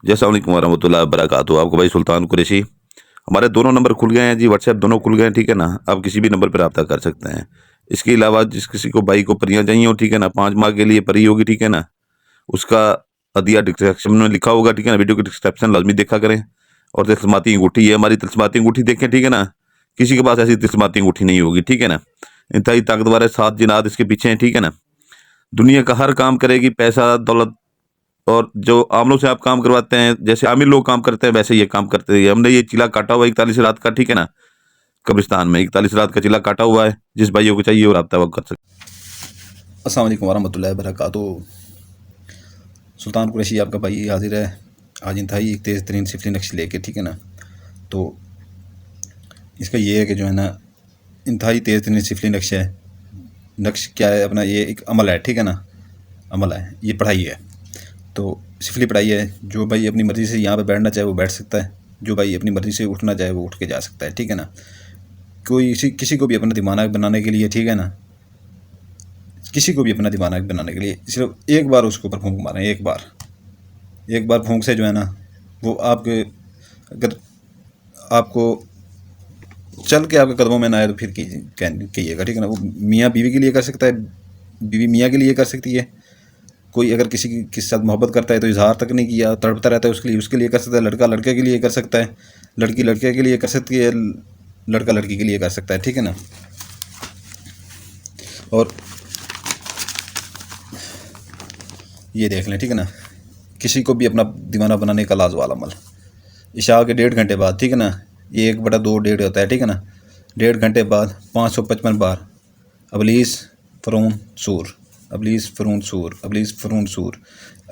अस्सलाम वालेकुम वरहमतुल्लाहि वबरकातुहू। आपको भाई सुल्तान कुरैशी। हमारे दोनों नंबर खुल गए हैं जी, व्हाट्सएप दोनों खुल गए हैं, ठीक है ना। आप किसी भी नंबर पर रब्ता कर सकते हैं। इसके अलावा जिस किसी को भाई को परियां चाहिए हो, ठीक है ना, 5 माह के लिए परी होगी, ठीक है ना, उसका हदिया डिस्क्रिप्शन में लिखा होगा, ठीक है ना। वीडियो की डिस्क्रिप्शन लाजमी देखा करें। और तिलस्माती अंगूठी है हमारी, तिलस्माती अंगूठी देखें, ठीक है ना। किसी के पास ऐसी तिलस्माती अंगूठी नहीं होगी, ठीक है ना। इंतहाई ताकतवर है, 7 जिनात इसके पीछे हैं, ठीक है ना। दुनिया का हर काम करेगी, पैसा दौलत। और जो आमलों से आप काम करवाते हैं, जैसे आमिर लोग काम करते हैं, वैसे ये काम करते हैं। हमने ये चिला काटा हुआ 41 रात का, ठीक है ना। कब्रिस्तान में 41 रात का चिला काटा हुआ है। जिस भाइयों को चाहिए वो रब्ता वो कर सकते। अस्सलाम वालेकुम वरहमतुल्लाहि वबरकातुहू। सुल्तान कुरैशी आपका भाई हाजिर है आज इंतहाई एक तेज़ तरीन सिफली नक्श लेके, ठीक है ना। तो इसका ये है कि जो है ना, इंतहाई तेज़ तरीन सिफली नक्श है। नक्श क्या है अपना, ये एक अमल है, ठीक है ना। अमल है, ये पढ़ाई है। तो सिफली पढ़ाई है। जो भाई अपनी मर्ज़ी से यहाँ पे बैठना चाहे वो बैठ सकता है, जो भाई अपनी मर्ज़ी से उठना चाहे वो उठ के जा सकता है, ठीक है ना। कोई किसी को भी अपना दिमाग बनाने के लिए, ठीक है ना, किसी को भी अपना दिमाग बनाने के लिए सिर्फ एक बार उसके ऊपर फूंक मारें। एक बार फूंक से जो है ना, वो आपके अगर आपको चल के आपके कदमों में ना आए तो फिर कहिएगा, ठीक है ना। वो मियाँ बीवी के लिए कर सकता है, बीवी मियाँ के लिए कर सकती है। कोई अगर किसी साथ मोहब्बत करता है तो इजहार तक नहीं किया, तड़पता रहता है, उसके लिए कर सकता है। लड़का लड़के के लिए कर सकता है, लड़की लड़के के लिए कर सकती है, लड़का लड़की के लिए कर सकता है, ठीक है ना। और ये देख लें, ठीक है ना, किसी को भी अपना दीवाना बनाने का लाजवाल अमल इशा के 1.5 घंटे बाद, ठीक है ना। ये 1/2 डेढ़ होता है, ठीक है ना। 1.5 घंटे बाद 555 बार अबलीस फ़रून सूर, अबलीस फ़रून सूर, अबलीस फ़रून सूर।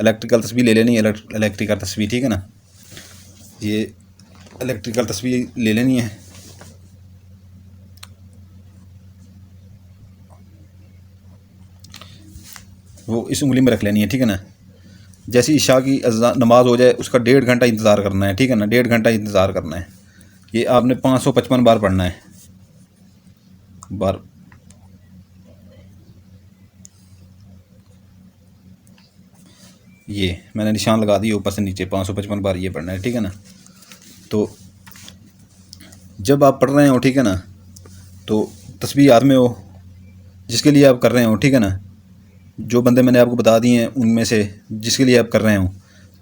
इलेक्ट्रिकल तस्बीह ले लेनी है, इलेक्ट्रिकल तस्बीह, ठीक है ना। ये इलेक्ट्रिकल तस्बीह ले लेनी है। वो इस उंगली में रख लेनी है, ठीक है ना। जैसी इशा की नमाज हो जाए उसका 1.5 घंटा इंतज़ार करना है, ठीक है ना। 1.5 घंटा इंतज़ार करना है। ये आपने 555 बार पढ़ना है बार। ये मैंने निशान लगा दिया ऊपर से नीचे, 555 बार ये पढ़ना है, ठीक है ना। तो जब आप पढ़ रहे हो, ठीक है ना, तो तस्बीह याद में हो जिसके लिए आप कर रहे हो, ठीक है ना। जो बंदे मैंने आपको बता दिए हैं उनमें से जिसके लिए आप कर रहे हो,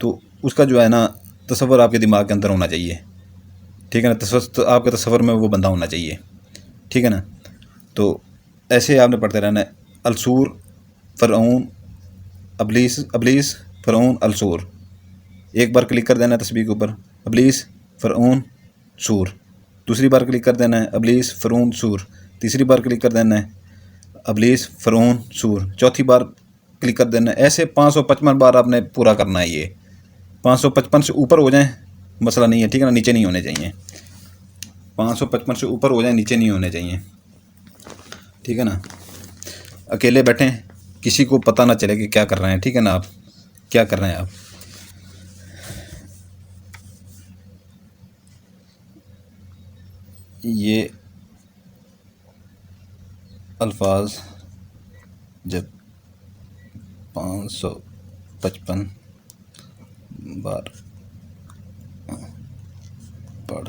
तो उसका जो है ना तसव्वुर आपके दिमाग के अंदर होना चाहिए, ठीक है ना। आपके तसव्वुर में वो बंदा होना चाहिए, ठीक है ना। तो ऐसे आपने पढ़ते रहना है। अलसूर फ़रऊन अबलीस, अबलीस फ़रऊन अलसूर। एक बार क्लिक कर देना है तस्बीह के ऊपर, अबलीस फ़रऊन सूर। दूसरी बार क्लिक कर देना है, अबलीस फ़रऊन सूर। तीसरी बार क्लिक कर देना है, अबलीस फ़रऊन सूर। चौथी बार क्लिक कर देना है। ऐसे 555 बार आपने पूरा करना है। ये 555 से ऊपर हो जाए मसला नहीं है, ठीक है ना, नीचे नहीं होने चाहिए। 555 से ऊपर हो जाए, नीचे नहीं होने चाहिए, ठीक है ना। अकेले बैठें, किसी को पता ना चले कि क्या कर रहे हैं, ठीक है ना। आप क्या कर रहे हैं आप। ये अल्फाज जब 555 बार पढ़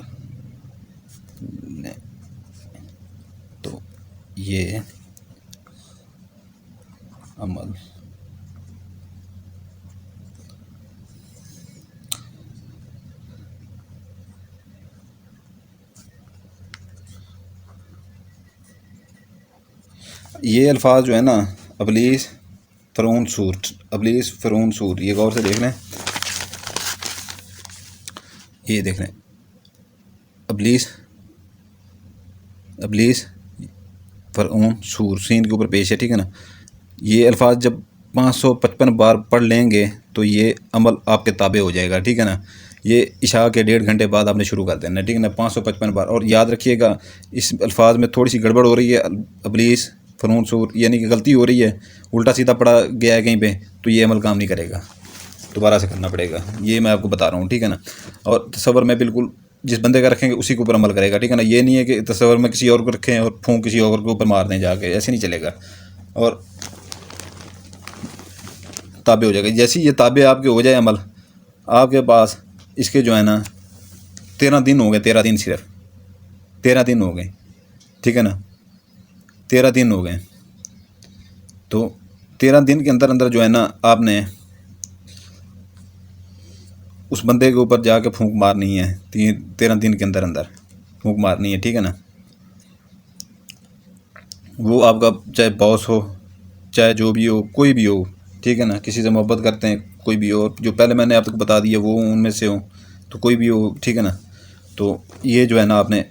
लें तो ये अमल ये अल्फाज जो है ना, अबलीस फ़रऊन सूर, अबलीस फ़रऊन सूर, ये गौर से देख लें। ये देख लें, अबलीस, अबलीस फ़रऊन सूर, सीन के ऊपर पेश है, ठीक है ना। ये अल्फाज जब 555 बार पढ़ लेंगे तो ये अमल आपके ताबे हो जाएगा, ठीक है ना। ये इशा के 1.5 घंटे बाद आपने शुरू कर देना है, ठीक है ना। 555 बार। और याद रखिएगा इस अल्फाज में थोड़ी सी गड़बड़ हो रही है, अबलीस फ़रऊन सूर यानी कि गलती हो रही है, उल्टा सीधा पढ़ा गया है कहीं पे, तो ये अमल काम नहीं करेगा, दोबारा से करना पड़ेगा। ये मैं आपको बता रहा हूँ, ठीक है ना। और तसव्वुर में बिल्कुल जिस बंदे का रखेंगे उसी के ऊपर अमल करेगा, ठीक है ना। ये नहीं है कि तसव्वुर में किसी और को रखें और फूंक किसी और के ऊपर मार दें जाके, ऐसे नहीं चलेगा। और ताबे हो जाएगा। जैसे ये ताबे आपके हो जाए अमल, आपके पास इसके जो है ना 13 दिन हो गए, 13 दिन, सिर्फ 13 दिन हो गए, ठीक है ना, 13 दिन हो गए। तो 13 दिन के अंदर अंदर जो है ना आपने उस बंदे के ऊपर जाके फूंक मारनी है, 13 दिन के अंदर अंदर फूंक मारनी है, ठीक है ना। वो आपका चाहे बॉस हो, चाहे जो भी हो, कोई भी हो, ठीक है ना, किसी से मोहब्बत करते हैं, कोई भी हो, जो पहले मैंने आपको बता दिया वो उनमें से हो, तो कोई भी हो, ठीक है ना। तो ये जो है ना आपने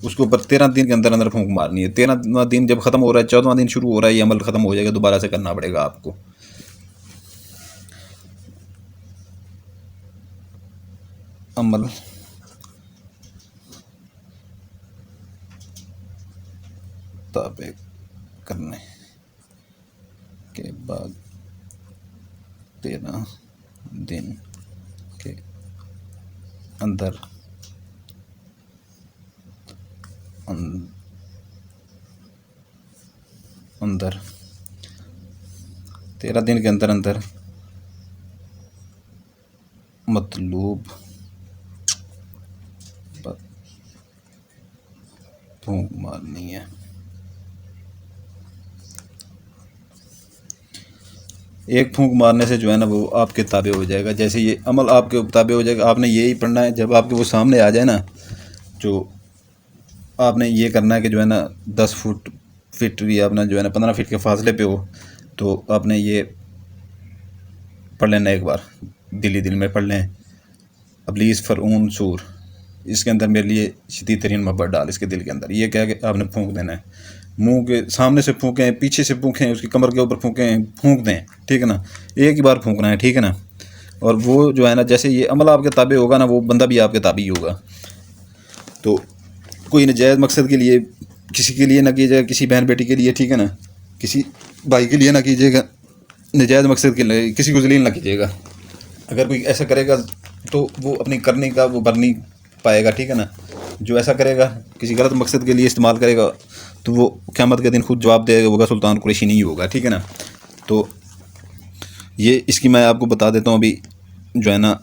उसके ऊपर 13 दिन के अंदर अंदर फूंक मारनी है। 13वां दिन जब ख़त्म हो रहा है, 14वां दिन शुरू हो रहा है, ये अमल ख़त्म हो जाएगा, दोबारा से करना पड़ेगा आपको। अमल ताबे करने के बाद 13 दिन के अंदर अंदर 13 दिन के अंदर अंदर मतलूब फूंक मारनी है। एक फूंक मारने से जो है ना वो आपके ताबे हो जाएगा। जैसे ये अमल आपके ताबे हो जाएगा, आपने यही पढ़ना है। जब आपके वो सामने आ जाए ना, जो आपने ये करना है कि जो है ना 10 फीट भी आपने जो है ना 15 फीट के फासले पे हो, तो आपने ये पढ़ लेना एक बार, दिल में पढ़ लें, अबलीस फ़रऊन सूर, इसके अंदर मेरे लिए शदीद तरीन मोहब्बत डाल, इसके दिल के अंदर। ये क्या है कि आपने फूंक देना है, मुंह के सामने से फूकें, पीछे से फूकें, उसकी कमर के ऊपर फूकें, फूंक दें, ठीक है ना, एक ही बार फूंकना है, ठीक है ना। और वो जो है ना, जैसे ये अमल आपके ताबे होगा ना, वो बंदा भी आपके ताबे ही होगा। तो कोई नजायज़ मकसद के लिए किसी के लिए ना कीजिएगा, किसी बहन बेटी के लिए, ठीक है ना, किसी भाई के लिए ना कीजिएगा, नजायज़ मकसद के लिए किसी को जलील ना कीजिएगा। अगर कोई ऐसा करेगा तो वो अपनी करने का वो भर नहीं पाएगा, ठीक है ना। जो ऐसा करेगा, किसी गलत मकसद के लिए इस्तेमाल करेगा, तो वो क़यामत के दिन खुद जवाब देगा, होगा सुल्तान कुरैशी नहीं होगा, ठीक है ना। तो ये इसकी मैं आपको बता देता हूँ, अभी जो है ना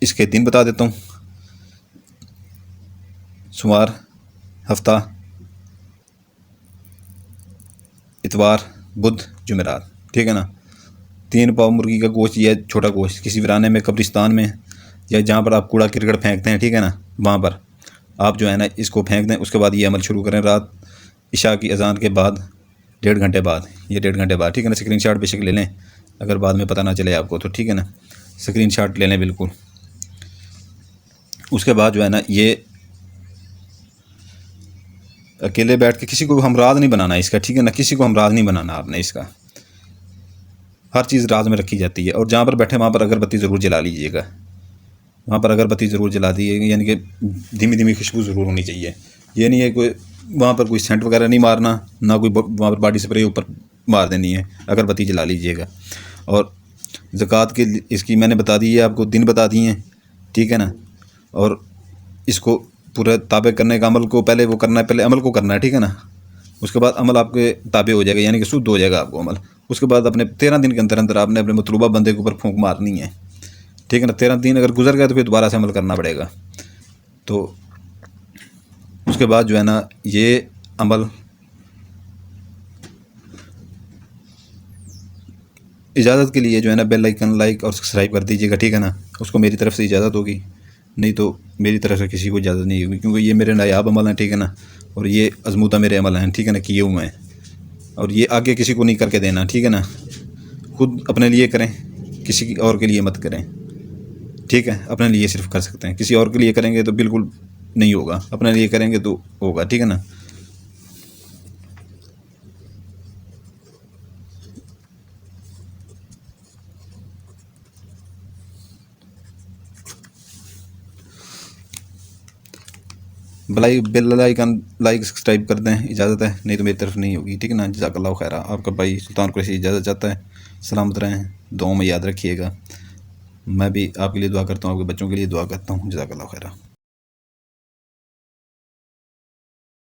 इसके दिन बता देता हूँ। सोमवार, हफ्ता, इतवार, बुध, जुमेरात, ठीक है ना। 3 पाव मुर्गी का गोश्त या छोटा गोश्त किसी वीराने में, कब्रिस्तान में, या जहाँ पर आप कूड़ा करकट फेंकते हैं, ठीक है ना, वहाँ पर आप जो है ना इसको फेंक दें। उसके बाद ये अमल शुरू करें रात इशा की अजान के बाद 1.5 घंटे बाद, ये 1.5 घंटे बाद, ठीक है ना। स्क्रीनशॉट बेशक ले लें, अगर बाद में पता ना चले आपको तो, ठीक है ना, स्क्रीनशॉट ले लें बिल्कुल। उसके बाद जो है ना ये अकेले बैठ के किसी को हमराज नहीं बनाना इसका, ठीक है ना, किसी को हमराज नहीं बनाना आपने इसका। हर चीज़ राज में रखी जाती है। और जहाँ पर बैठे वहाँ पर अगरबत्ती ज़रूर जला लीजिएगा, वहाँ पर अगरबत्ती ज़रूर जला दीजिएगा, यानी कि धीमी धीमी खुशबू ज़रूर होनी चाहिए। ये नहीं है कोई वहाँ पर कोई सेंट वगैरह नहीं मारना, ना कोई वहाँ पर बॉडी स्प्रे ऊपर मार देनी है, अगरबत्ती जला लीजिएगा। और ज़कात के इसकी मैंने बता दी है आपको, दिन बता दिए हैं, ठीक है ना। और इसको पूरा ताबे करने का अमल को पहले वो करना है, पहले अमल को करना है, ठीक है ना। उसके बाद अमल आपके ताबे हो जाएगा, यानी कि शुद्ध हो जाएगा आपको अमल। उसके बाद अपने 13 दिन के अंदर अंदर आपने अपने मतलूबा बंदे के ऊपर फूंक मारनी है, ठीक है ना। 13 दिन अगर गुजर गया तो फिर दोबारा से अमल करना पड़ेगा। तो उसके बाद जो है ना ये अमल इजाज़त के लिए जो है ना बेल आइकन लाइक और सब्सक्राइब कर दीजिएगा, ठीक है ना। उसको मेरी तरफ से इजाज़त होगी, नहीं तो मेरी तरफ से किसी को इजाज़त नहीं होगी, क्योंकि ये मेरे नायाब अमल हैं, ठीक है ना। और ये आजमूदा मेरे अमल हैं, ठीक है ना, किए हुए हैं। और ये आगे किसी को नहीं करके देना, ठीक है ना। खुद अपने लिए करें, किसी और के लिए मत करें, ठीक है। अपने लिए सिर्फ कर सकते हैं, किसी और के लिए करेंगे तो बिल्कुल नहीं होगा, अपने लिए करेंगे तो होगा, ठीक है ना। बेल आइकन लाइक सब्सक्राइब कर दें, इजाज़त है, नहीं तो मेरी तरफ नहीं होगी, ठीक है ना। जज़ाकल्लाहु खैरा। आपका भाई सुल्तान कुरैशी इजाज़त चाहता है। सलामत रहें, दुआओं में याद रखिएगा। मैं भी आपके लिए दुआ करता हूँ, आपके बच्चों के लिए दुआ करता हूँ। जज़ाकल्लाहु खैरा।